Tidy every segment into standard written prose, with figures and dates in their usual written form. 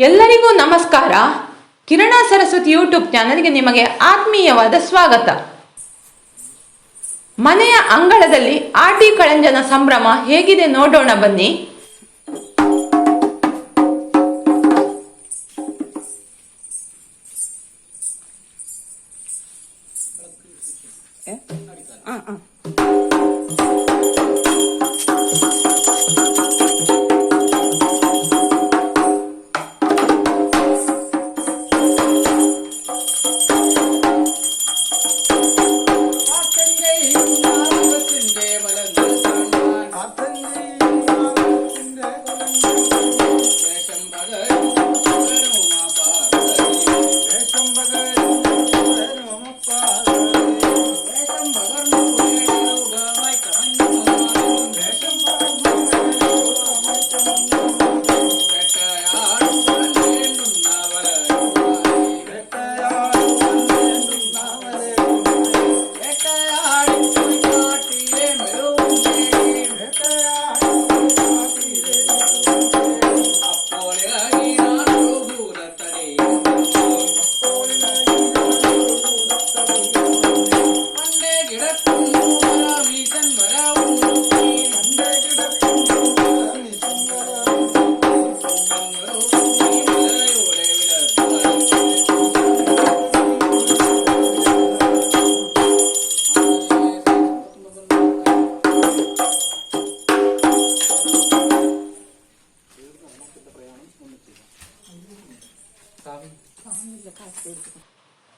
ಎಲ್ಲರಿಗೂ ನಮಸ್ಕಾರ. ಕಿರಣ ಸರಸ್ವತಿ ಯೂಟ್ಯೂಬ್ ಚಾನಲ್ಗೆ ನಿಮಗೆ ಆತ್ಮೀಯವಾದ ಸ್ವಾಗತ. ಮನೆಯ ಅಂಗಳದಲ್ಲಿ ಆಟಿ ಕಳಂಜನ ಸಂಭ್ರಮ ಹೇಗಿದೆ ನೋಡೋಣ ಬನ್ನಿ.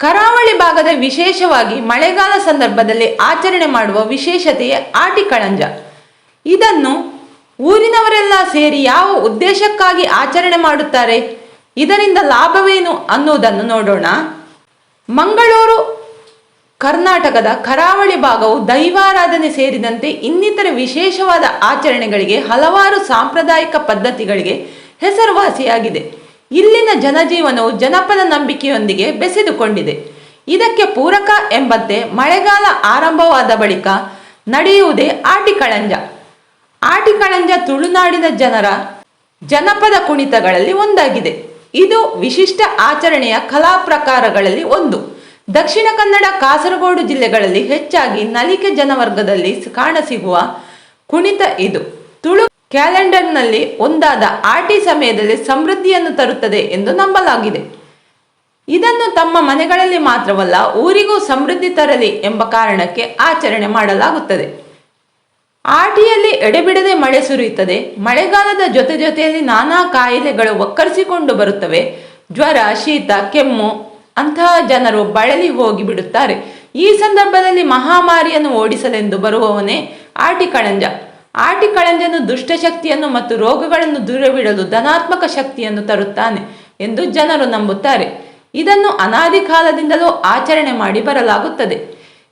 ಕರಾವಳಿ ಭಾಗದ ವಿಶೇಷವಾಗಿ ಮಳೆಗಾಲ ಸಂದರ್ಭದಲ್ಲಿ ಆಚರಣೆ ಮಾಡುವ ವಿಶೇಷತೆಯೇ ಆಟಿ ಕಳಂಜ. ಇದನ್ನು ಊರಿನವರೆಲ್ಲ ಸೇರಿ ಯಾವ ಉದ್ದೇಶಕ್ಕಾಗಿ ಆಚರಣೆ ಮಾಡುತ್ತಾರೆ, ಇದರಿಂದ ಲಾಭವೇನು ಅನ್ನುವುದನ್ನು ನೋಡೋಣ. ಮಂಗಳೂರು ಕರ್ನಾಟಕದ ಕರಾವಳಿ ಭಾಗವು ದೈವಾರಾಧನೆ ಸೇರಿದಂತೆ ಇನ್ನಿತರ ವಿಶೇಷವಾದ ಆಚರಣೆಗಳಿಗೆ ಹಲವಾರು ಸಾಂಪ್ರದಾಯಿಕ ಪದ್ಧತಿಗಳಿಗೆ ಹೆಸರುವಾಸಿಯಾಗಿದೆ. ಇಲ್ಲಿನ ಜನಜೀವನವು ಜನಪದ ನಂಬಿಕೆಯೊಂದಿಗೆ ಬೆಸೆದುಕೊಂಡಿದೆ. ಇದಕ್ಕೆ ಪೂರಕ ಎಂಬಂತೆ ಮಳೆಗಾಲ ಆರಂಭವಾದ ಬಳಿಕ ನಡೆಯುವುದೇ ಆಟಿ ಕಳಂಜ. ಆಟಿ ಕಳಂಜ ತುಳುನಾಡಿನ ಜನರ ಜನಪದ ಕುಣಿತಗಳಲ್ಲಿ ಒಂದಾಗಿದೆ. ಇದು ವಿಶಿಷ್ಟ ಆಚರಣೆಯ ಕಲಾ ಪ್ರಕಾರಗಳಲ್ಲಿ ಒಂದು. ದಕ್ಷಿಣ ಕನ್ನಡ, ಕಾಸರಗೋಡು ಜಿಲ್ಲೆಗಳಲ್ಲಿ ಹೆಚ್ಚಾಗಿ ನಲಿಕೆ ಜನವರ್ಗದಲ್ಲಿ ಕಾಣಸಿಗುವ ಕುಣಿತ ಇದು. ತುಳು ಕ್ಯಾಲೆಂಡರ್ನಲ್ಲಿ ಒಂದಾದ ಆಟಿ ಸಮಯದಲ್ಲಿ ಸಮೃದ್ಧಿಯನ್ನು ತರುತ್ತದೆ ಎಂದು ನಂಬಲಾಗಿದೆ. ಇದನ್ನು ತಮ್ಮ ಮನೆಗಳಲ್ಲಿ ಮಾತ್ರವಲ್ಲ, ಊರಿಗೂ ಸಮೃದ್ಧಿ ತರಲಿ ಎಂಬ ಕಾರಣಕ್ಕೆ ಆಚರಣೆ ಮಾಡಲಾಗುತ್ತದೆ. ಆಟಿಯಲ್ಲಿ ಎಡೆಬಿಡದೆ ಮಳೆ ಸುರಿಯುತ್ತದೆ. ಮಳೆಗಾಲದ ಜೊತೆಯಲ್ಲಿ ನಾನಾ ಕಾಯಿಲೆಗಳು ಒಕ್ಕರಿಸಿಕೊಂಡು ಬರುತ್ತವೆ. ಜ್ವರ, ಶೀತ, ಕೆಮ್ಮು ಅಂತಹ ಜನರು ಬಳಲಿ ಹೋಗಿ ಬಿಡುತ್ತಾರೆ. ಈ ಸಂದರ್ಭದಲ್ಲಿ ಮಹಾಮಾರಿಯನ್ನು ಓಡಿಸಲೆಂದು ಬರುವವನೇ ಆಟಿ ಕಳಂಜ. ಆಟಿ ಕಳಂಜನು ದುಷ್ಟಶಕ್ತಿಯನ್ನು ಮತ್ತು ರೋಗಗಳನ್ನು ದೂರವಿಡಲು ಧನಾತ್ಮಕ ಶಕ್ತಿಯನ್ನು ತರುತ್ತಾನೆ ಎಂದು ಜನರು ನಂಬುತ್ತಾರೆ. ಇದನ್ನು ಅನಾದಿ ಕಾಲದಿಂದಲೂ ಆಚರಣೆ ಮಾಡಿ ಬರಲಾಗುತ್ತದೆ.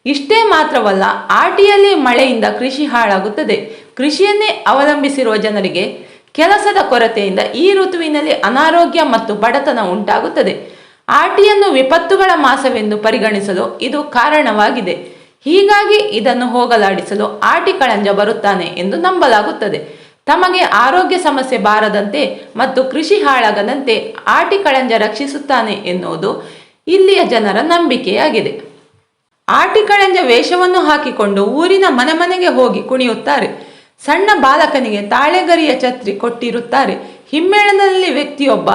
ಇಷ್ಟೇ ಮಾತ್ರವಲ್ಲ, ಆಟಿಯಲ್ಲಿ ಮಳೆಯಿಂದ ಕೃಷಿ ಹಾಳಾಗುತ್ತದೆ. ಕೃಷಿಯನ್ನೇ ಅವಲಂಬಿಸಿರುವ ಜನರಿಗೆ ಕೆಲಸದ ಕೊರತೆಯಿಂದ ಈ ಋತುವಿನಲ್ಲಿ ಅನಾರೋಗ್ಯ ಮತ್ತು ಬಡತನ ಉಂಟಾಗುತ್ತದೆ. ಆಟಿಯನ್ನು ವಿಪತ್ತುಗಳ ಮಾಸವೆಂದು ಪರಿಗಣಿಸಲು ಇದು ಕಾರಣವಾಗಿದೆ. ಹೀಗಾಗಿ ಇದನ್ನು ಹೋಗಲಾಡಿಸಲು ಆಟಿ ಕಳಂಜ ಬರುತ್ತಾನೆ ಎಂದು ನಂಬಲಾಗುತ್ತದೆ. ತಮಗೆ ಆರೋಗ್ಯ ಸಮಸ್ಯೆ ಬಾರದಂತೆ ಮತ್ತು ಕೃಷಿ ಹಾಳಾಗದಂತೆ ಆಟಿ ಕಳಂಜ ರಕ್ಷಿಸುತ್ತಾನೆ ಎನ್ನುವುದು ಇಲ್ಲಿಯ ಜನರ ನಂಬಿಕೆಯಾಗಿದೆ. ಆಟಿ ಕಳಂಜ ವೇಷವನ್ನು ಹಾಕಿಕೊಂಡು ಊರಿನ ಮನೆ ಮನೆಗೆ ಹೋಗಿ ಕುಣಿಯುತ್ತಾರೆ. ಸಣ್ಣ ಬಾಲಕನಿಗೆ ತಾಳೆಗರಿಯ ಛತ್ರಿ ಕೊಟ್ಟಿರುತ್ತಾರೆ. ಹಿಮ್ಮೇಳದಲ್ಲಿ ವ್ಯಕ್ತಿಯೊಬ್ಬ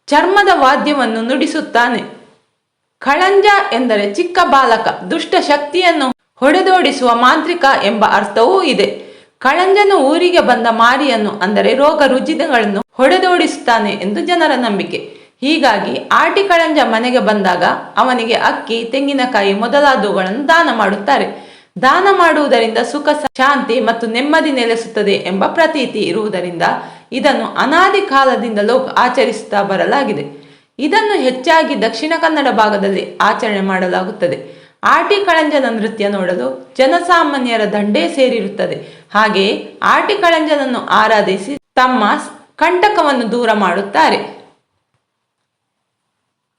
ಚರ್ಮದ ವಾದ್ಯವನ್ನು ನುಡಿಸುತ್ತಾನೆ. ಕಳಂಜ ಎಂದರೆ ಚಿಕ್ಕ ಬಾಲಕ, ದುಷ್ಟ ಶಕ್ತಿಯನ್ನು ಹೊಡೆದೋಡಿಸುವ ಮಾಂತ್ರಿಕ ಎಂಬ ಅರ್ಥವೂ ಇದೆ. ಕಳಂಜನು ಊರಿಗೆ ಬಂದ ಮಾರಿಯನ್ನು ಅಂದರೆ ರೋಗ ರುಜಿನಗಳನ್ನು ಹೊಡೆದೋಡಿಸುತ್ತಾನೆ ಎಂದು ಜನರ ನಂಬಿಕೆ. ಹೀಗಾಗಿ ಆಟಿ ಕಳಂಜ ಮನೆಗೆ ಬಂದಾಗ ಅವನಿಗೆ ಅಕ್ಕಿ, ತೆಂಗಿನಕಾಯಿ ಮೊದಲಾದವುಗಳನ್ನು ದಾನ ಮಾಡುತ್ತಾರೆ. ದಾನ ಮಾಡುವುದರಿಂದ ಸುಖ, ಶಾಂತಿ ಮತ್ತು ನೆಮ್ಮದಿ ನೆಲೆಸುತ್ತದೆ ಎಂಬ ಪ್ರತೀತಿ ಇರುವುದರಿಂದ ಇದನ್ನು ಅನಾದಿ ಕಾಲದಿಂದಲೂ ಆಚರಿಸುತ್ತಾ ಬರಲಾಗಿದೆ. ಇದನ್ನು ಹೆಚ್ಚಾಗಿ ದಕ್ಷಿಣ ಕನ್ನಡ ಭಾಗದಲ್ಲಿ ಆಚರಣೆ ಮಾಡಲಾಗುತ್ತದೆ. ಆಟಿ ಕಳಂಜನ ನೃತ್ಯ ನೋಡಲು ಜನಸಾಮಾನ್ಯರ ದಂಡೇ ಸೇರಿರುತ್ತದೆ. ಹಾಗೆಯೇ ಆಟಿ ಕಳಂಜನನ್ನು ಆರಾಧಿಸಿ ತಮ್ಮ ಕಂಟಕವನ್ನು ದೂರ ಮಾಡುತ್ತಾರೆ.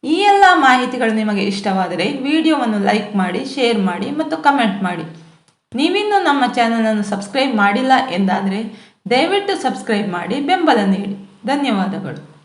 ಈ ಎಲ್ಲ ಮಾಹಿತಿಗಳು ನಿಮಗೆ ಇಷ್ಟವಾದರೆ ವಿಡಿಯೋವನ್ನು ಲೈಕ್ ಮಾಡಿ, ಶೇರ್ ಮಾಡಿ ಮತ್ತು ಕಮೆಂಟ್ ಮಾಡಿ. ನೀವಿನ್ನೂ ನಮ್ಮ ಚಾನಲನ್ನು ಸಬ್ಸ್ಕ್ರೈಬ್ ಮಾಡಿಲ್ಲ ಎಂದಾದರೆ ದಯವಿಟ್ಟು ಸಬ್ಸ್ಕ್ರೈಬ್ ಮಾಡಿ ಬೆಂಬಲ ನೀಡಿ. ಧನ್ಯವಾದಗಳು.